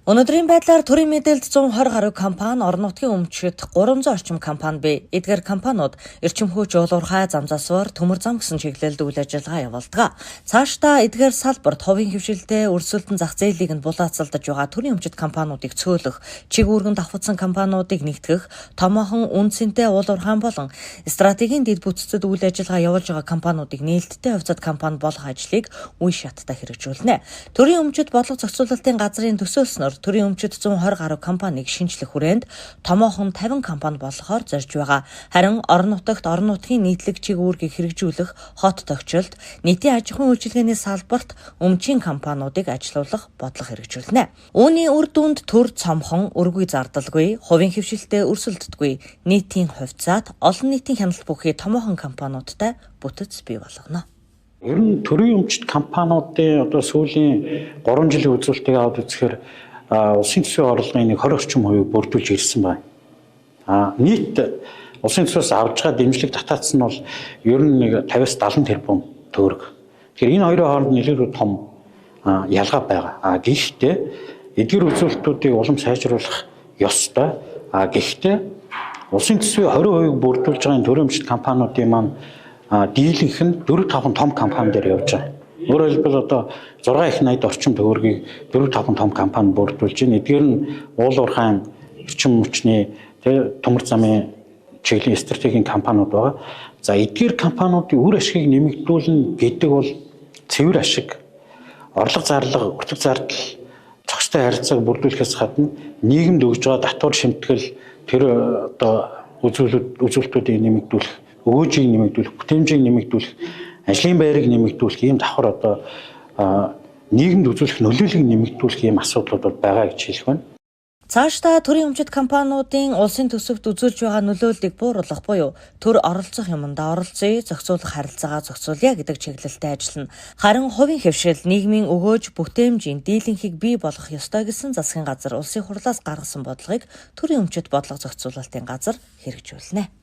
Өнөөдрийн байдлаар төрийн мэдээлэлд 120 гаруй компани, орон нутгийн өмчөд 300 орчим компани бий. Эдгээр компаниуд эрчим хүч, уулуурхай, зам засвар, төмөр зам гэсэн чиглэлд үйл ажиллагаа явуулдаг. Цаашдаа эдгээр салбарт хувийн хөвшилтэй өрсөлдөн зах зээлийг нь булаацалдаж байгаа төрийн өмчөд компаниудыг цөөлөх, чиг үүргэнд давхцсан компаниудыг нэгтгэх, томоохон үн цэнтэй уулуурхай болон стратегийн дэд бүтцэд үйл ажиллагаа явуулж байгаа компаниудыг нээлттэй хувьцат компани болох ажлыг үе шаттай хэрэгжүүлнэ. Төрийн өмчөд бодлого зохицуулалтын газрын төсөөлснөөр төрийн өмчөд 120 гаруй компанийг шинжлэх хүрээнд томоохон 50 компани болохоор зорж байгаа. Харин орон нутагт орон нутгийн нийтлэг чиг үүргийг хэрэгжүүлэх хот тогтчлолт, нийтийн аж ахуйн үйлчилгээний салбарт өмчийн компаниудыг ажилуулах бодлого хэрэгжүүлнэ. Үүний үр дүнд төр цомхон, өргөй зардалгүй, хувийн хөвшилтэй өрсөлддөггүй, нийтийн хувьцаат, олон нийтийн хяналт бүхий томоохон компаниудтай бүтэц бий болгоно. Ер нь төрийн өмчт компаниудын сүүлийн 3 жилийн үзүүлэлтийг аваад үзэхээр улсын төсвийн орлогын 20 орчим хувийг бүрдүүлж ирсэн байна. Нийт улсын төсвөөс авж байгаа дэмжлэг татаацсан нь бол ер нь 50-70 тэрбум төгрөг. Тэгэхээр энэ хоёрын хооронд нэлээд том ялгаа байгаа. Гэхдээ эдгээр үзүүлэлтүүдийг улам сайжруулах ёстой. Гэхдээ улсын төсвийн 20% бүрдүүлж байгаа төрийн өмчт компаниудын маань дийлэнх нь 4-5 том компани дээр явж байгаа. Өөрөөр хэлбэл 6 их 80 орчим төгрөгийг 4-5 том компани бүрдүүлж байна. Эдгээр нь уулуурхайн эрчим хүчний төмөр замын чиглэлийн стратегийн компаниуд байгаа. За эдгээр компаниудын үр ашгийг нэмэгдүүлнэ гэдэг бол цэвэр ашиг, орлого зарлага, өртөг зардал, зохистой харилцааг бүрдүүлэхээс гадна нийгэмд өгж байгаа татвар шимтгэл тэр үзүүлэлтүүдийг нэмэгдүүлэх, өгөөжийг нэмэгдүүлэх, бүтээмжийг нэмэгдүүлэх, ажлын байрыг нэмэгдүүлэх ийм давхар нийгэмд үзүүлэх нөлөөллийг нэмэгдүүлэх ийм асуудлууд байгаа гэж хэлэх байна. Цаашдаа төрийн өмчөд компаниудын улсын төсөвт үзүүлж байгаа нөлөөллийг бууруулах буюу төр оролцох юмдаа оролцъё, зохицуулах харилцаагаа зохицуулъя гэдэг чиглэлтэй ажиллана. Харин хувийн хөвшил, нийгмийн өгөөж, бүтээмжийн дийлэнхийг бий болгох ёстой гэсэн засгийн газар улсын хурлаас гаргасан бодлогыг төрийн өмчөд бодлого зохицуулалтын газар хэрэгжүүлнэ.